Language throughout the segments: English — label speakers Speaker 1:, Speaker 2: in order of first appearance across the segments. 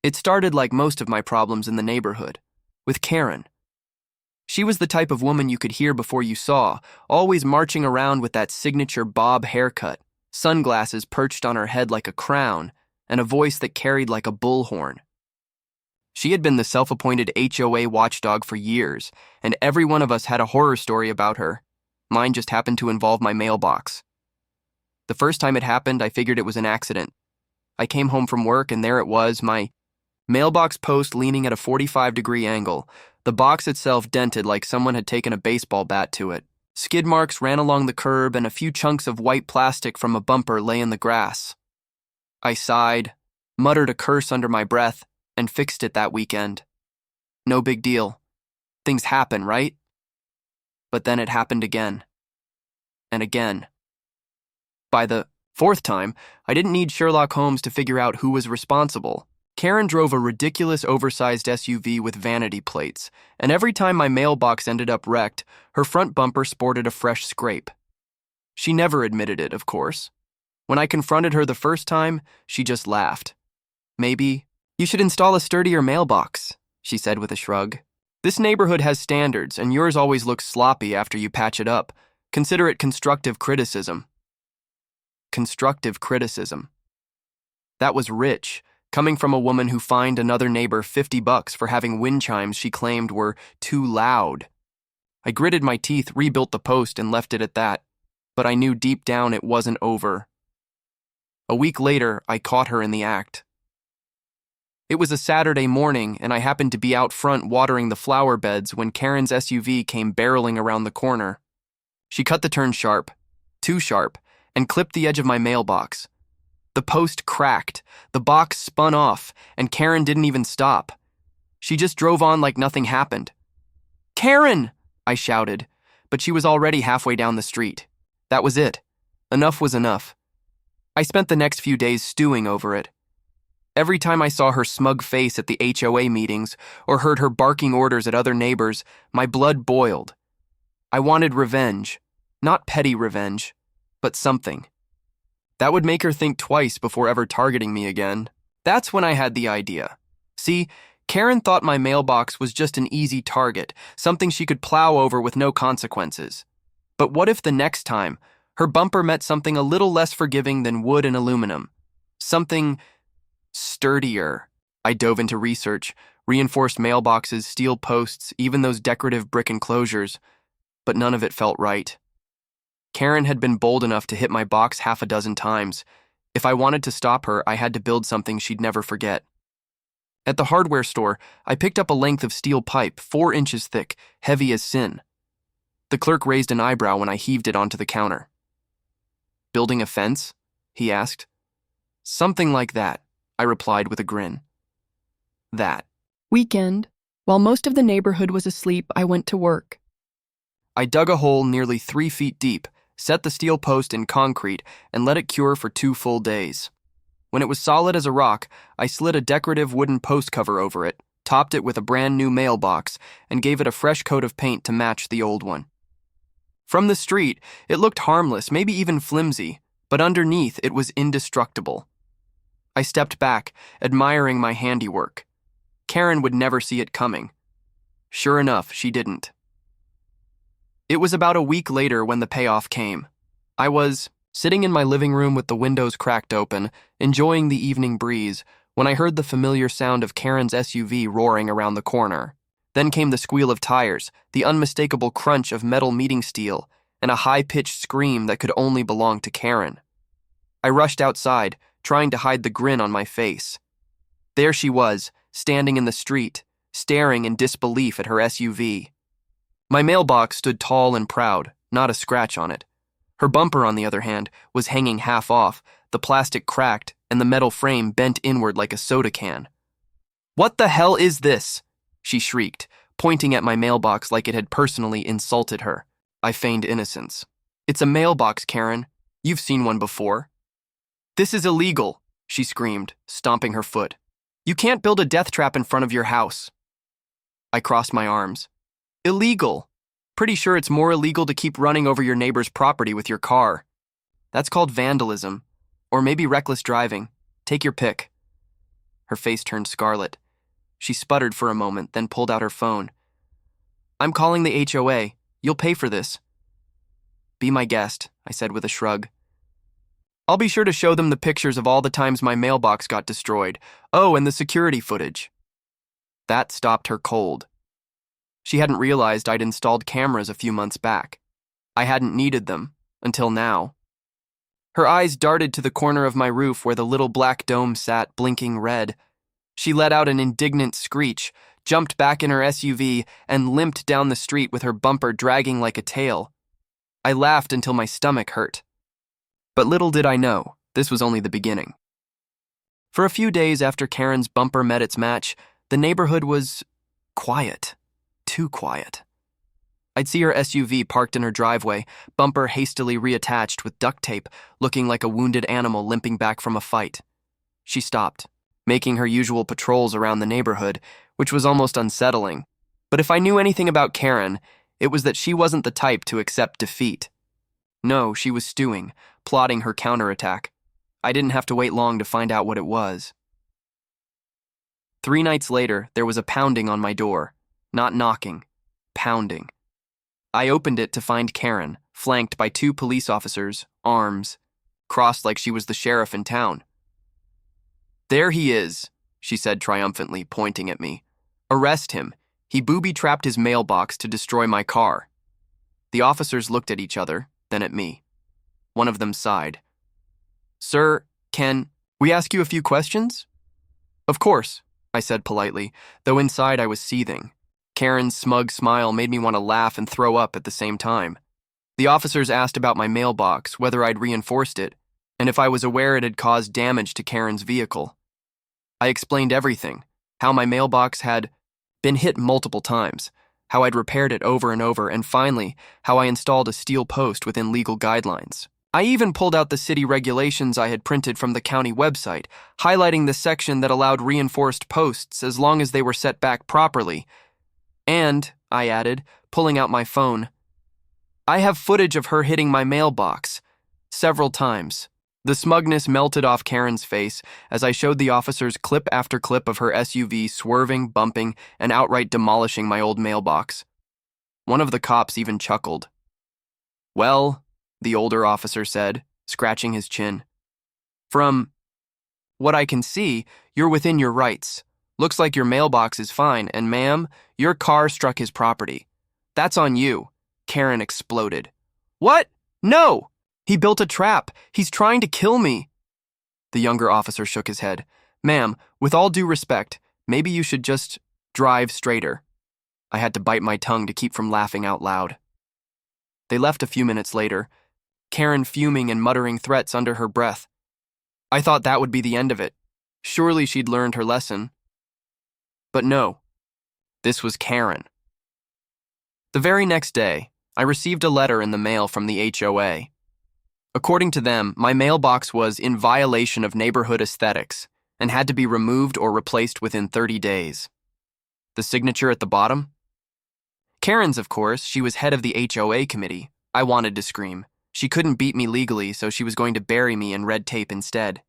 Speaker 1: It started like most of my problems in the neighborhood, with Karen. She was the type of woman you could hear before you saw, always marching around with that signature bob haircut, sunglasses perched on her head like a crown, and a voice that carried like a bullhorn. She had been the self-appointed HOA watchdog for years, and every one of us had a horror story about her. Mine just happened to involve my mailbox. The first time it happened, I figured it was an accident. I came home from work, and there it was, my mailbox post leaning at a 45-degree angle, the box itself dented like someone had taken a baseball bat to it. Skid marks ran along the curb, and a few chunks of white plastic from a bumper lay in the grass. I sighed, muttered a curse under my breath, and fixed it that weekend. No big deal. Things happen, right? But then it happened again. And again. By the fourth time, I didn't need Sherlock Holmes to figure out who was responsible. Karen drove a ridiculous oversized SUV with vanity plates, and every time my mailbox ended up wrecked, her front bumper sported a fresh scrape. She never admitted it, of course. When I confronted her the first time, she just laughed. "Maybe you should install a sturdier mailbox," she said with a shrug. "This neighborhood has standards, and yours always looks sloppy after you patch it up. Consider it constructive criticism." Constructive criticism. That was rich, coming from a woman who fined another neighbor $50 for having wind chimes she claimed were too loud. I gritted my teeth, rebuilt the post, and left it at that, but I knew deep down it wasn't over. A week later, I caught her in the act. It was a Saturday morning, and I happened to be out front watering the flower beds when Karen's SUV came barreling around the corner. She cut the turn sharp, too sharp, and clipped the edge of my mailbox. The post cracked, the box spun off, and Karen didn't even stop. She just drove on like nothing happened. "Karen!" I shouted, but she was already halfway down the street. That was it. Enough was enough. I spent the next few days stewing over it. Every time I saw her smug face at the HOA meetings or heard her barking orders at other neighbors, my blood boiled. I wanted revenge. Not petty revenge, but something. That would make her think twice before ever targeting me again. That's when I had the idea. See, Karen thought my mailbox was just an easy target, something she could plow over with no consequences. But what if the next time, her bumper met something a little less forgiving than wood and aluminum? Something sturdier. I dove into research, reinforced mailboxes, steel posts, even those decorative brick enclosures, but none of it felt right. Karen had been bold enough to hit my box half a dozen times. If I wanted to stop her, I had to build something she'd never forget. At the hardware store, I picked up a length of steel pipe, 4 inches thick, heavy as sin. The clerk raised an eyebrow when I heaved it onto the counter. "Building a fence?" he asked. "Something like that," I replied with a grin. That
Speaker 2: Weekend. While most of the neighborhood was asleep, I went to work.
Speaker 1: I dug a hole nearly 3 feet deep, set the steel post in concrete, and let it cure for 2 full days. When it was solid as a rock, I slid a decorative wooden post cover over it, topped it with a brand new mailbox, and gave it a fresh coat of paint to match the old one. From the street, it looked harmless, maybe even flimsy, but underneath it was indestructible. I stepped back, admiring my handiwork. Karen would never see it coming. Sure enough, she didn't. It was about a week later when the payoff came. I was sitting in my living room with the windows cracked open, enjoying the evening breeze, when I heard the familiar sound of Karen's SUV roaring around the corner. Then came the squeal of tires, the unmistakable crunch of metal meeting steel, and a high-pitched scream that could only belong to Karen. I rushed outside, trying to hide the grin on my face. There she was, standing in the street, staring in disbelief at her SUV. My mailbox stood tall and proud, not a scratch on it. Her bumper, on the other hand, was hanging half off, the plastic cracked, and the metal frame bent inward like a soda can. "What the hell is this?" she shrieked, pointing at my mailbox like it had personally insulted her. I feigned innocence. "It's a mailbox, Karen. You've seen one before." "This is illegal," she screamed, stomping her foot. "You can't build a death trap in front of your house." I crossed my arms. "Illegal. Pretty sure it's more illegal to keep running over your neighbor's property with your car. That's called vandalism, or maybe reckless driving. Take your pick." Her face turned scarlet. She sputtered for a moment, then pulled out her phone. "I'm calling the HOA. You'll pay for this." "Be my guest," I said with a shrug. "I'll be sure to show them the pictures of all the times my mailbox got destroyed. Oh, and the security footage." That stopped her cold. She hadn't realized I'd installed cameras a few months back. I hadn't needed them, until now. Her eyes darted to the corner of my roof where the little black dome sat, blinking red. She let out an indignant screech, jumped back in her SUV, and limped down the street with her bumper dragging like a tail. I laughed until my stomach hurt. But little did I know, this was only the beginning. For a few days after Karen's bumper met its match, the neighborhood was quiet. Too quiet. I'd see her SUV parked in her driveway, bumper hastily reattached with duct tape, looking like a wounded animal limping back from a fight. She stopped, making her usual patrols around the neighborhood, which was almost unsettling. But if I knew anything about Karen, it was that she wasn't the type to accept defeat. No, she was stewing, plotting her counterattack. I didn't have to wait long to find out what it was. 3 nights later, there was a pounding on my door. Not knocking, pounding. I opened it to find Karen, flanked by 2 police officers, arms, crossed like she was the sheriff in town. "There he is," she said triumphantly, pointing at me. "Arrest him. He booby-trapped his mailbox to destroy my car." The officers looked at each other, then at me. One of them sighed. "Sir, can we ask you a few questions?" "Of course," I said politely, though inside I was seething. Karen's smug smile made me want to laugh and throw up at the same time. The officers asked about my mailbox, whether I'd reinforced it, and if I was aware it had caused damage to Karen's vehicle. I explained everything, how my mailbox had been hit multiple times, how I'd repaired it over and over, and finally, how I installed a steel post within legal guidelines. I even pulled out the city regulations I had printed from the county website, highlighting the section that allowed reinforced posts as long as they were set back properly. And, I added, pulling out my phone, I have footage of her hitting my mailbox. Several times. The smugness melted off Karen's face as I showed the officers clip after clip of her SUV swerving, bumping, and outright demolishing my old mailbox. One of the cops even chuckled. "Well," the older officer said, scratching his chin. "From what I can see, you're within your rights. Looks like your mailbox is fine, and ma'am, your car struck his property. That's on you." Karen exploded. "What? No! He built a trap. He's trying to kill me." The younger officer shook his head. "Ma'am, with all due respect, maybe you should just drive straighter." I had to bite my tongue to keep from laughing out loud. They left a few minutes later, Karen fuming and muttering threats under her breath. I thought that would be the end of it. Surely she'd learned her lesson. But no, this was Karen. The very next day, I received a letter in the mail from the HOA. According to them, my mailbox was in violation of neighborhood aesthetics and had to be removed or replaced within 30 days. The signature at the bottom? Karen's, of course. She was head of the HOA committee. I wanted to scream. She couldn't beat me legally, so she was going to bury me in red tape instead.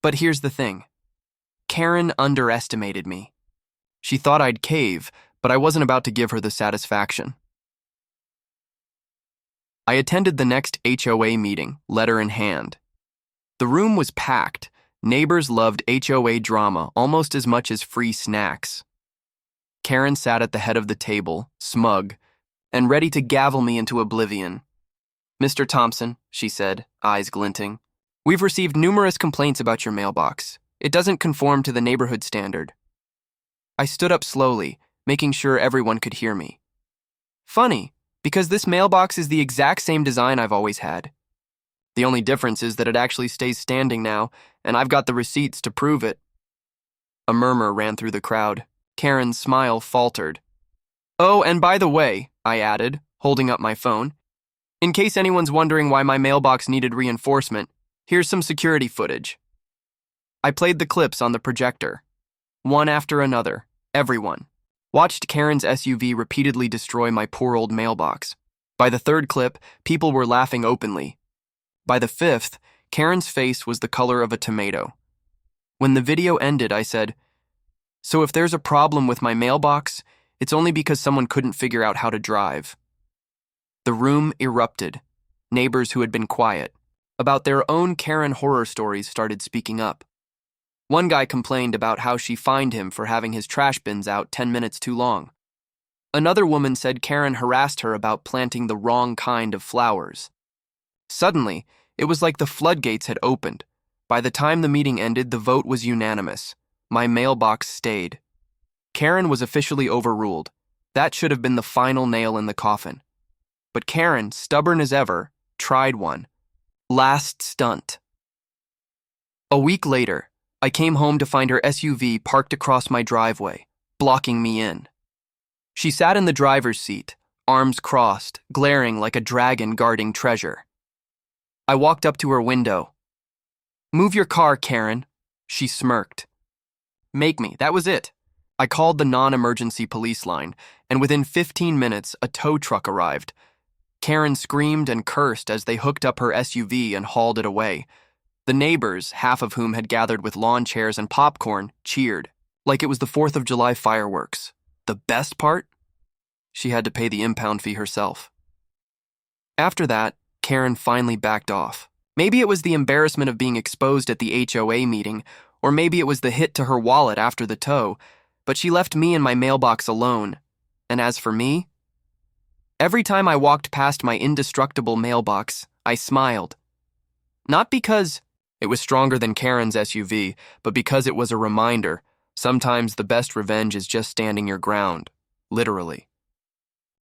Speaker 1: But here's the thing. Karen underestimated me. She thought I'd cave, but I wasn't about to give her the satisfaction. I attended the next HOA meeting, letter in hand. The room was packed. Neighbors loved HOA drama almost as much as free snacks. Karen sat at the head of the table, smug, and ready to gavel me into oblivion. "Mr. Thompson," she said, eyes glinting, "we've received numerous complaints about your mailbox. It doesn't conform to the neighborhood standard." I stood up slowly, making sure everyone could hear me. "Funny, because this mailbox is the exact same design I've always had. The only difference is that it actually stays standing now, and I've got the receipts to prove it." A murmur ran through the crowd. Karen's smile faltered. "Oh, and by the way," I added, holding up my phone, "in case anyone's wondering why my mailbox needed reinforcement, here's some security footage." I played the clips on the projector. One after another, everyone watched Karen's SUV repeatedly destroy my poor old mailbox. By the third clip, people were laughing openly. By the fifth, Karen's face was the color of a tomato. When the video ended, I said, "So if there's a problem with my mailbox, it's only because someone couldn't figure out how to drive." The room erupted. Neighbors who had been quiet about their own Karen horror stories started speaking up. One guy complained about how she fined him for having his trash bins out 10 minutes too long. Another woman said Karen harassed her about planting the wrong kind of flowers. Suddenly, it was like the floodgates had opened. By the time the meeting ended, the vote was unanimous. My mailbox stayed. Karen was officially overruled. That should have been the final nail in the coffin. But Karen, stubborn as ever, tried one. Last stunt. A week later, I came home to find her SUV parked across my driveway, blocking me in. She sat in the driver's seat, arms crossed, glaring like a dragon guarding treasure. I walked up to her window. "Move your car, Karen," she smirked. "Make me," that was it. I called the non-emergency police line, and within 15 minutes, a tow truck arrived. Karen screamed and cursed as they hooked up her SUV and hauled it away. The neighbors, half of whom had gathered with lawn chairs and popcorn, cheered, like it was the 4th of July fireworks. The best part? She had to pay the impound fee herself. After that, Karen finally backed off. Maybe it was the embarrassment of being exposed at the HOA meeting, or maybe it was the hit to her wallet after the tow, but she left me and my mailbox alone. And as for me, every time I walked past my indestructible mailbox, I smiled. Not because it was stronger than Karen's SUV, but because it was a reminder. Sometimes the best revenge is just standing your ground, literally.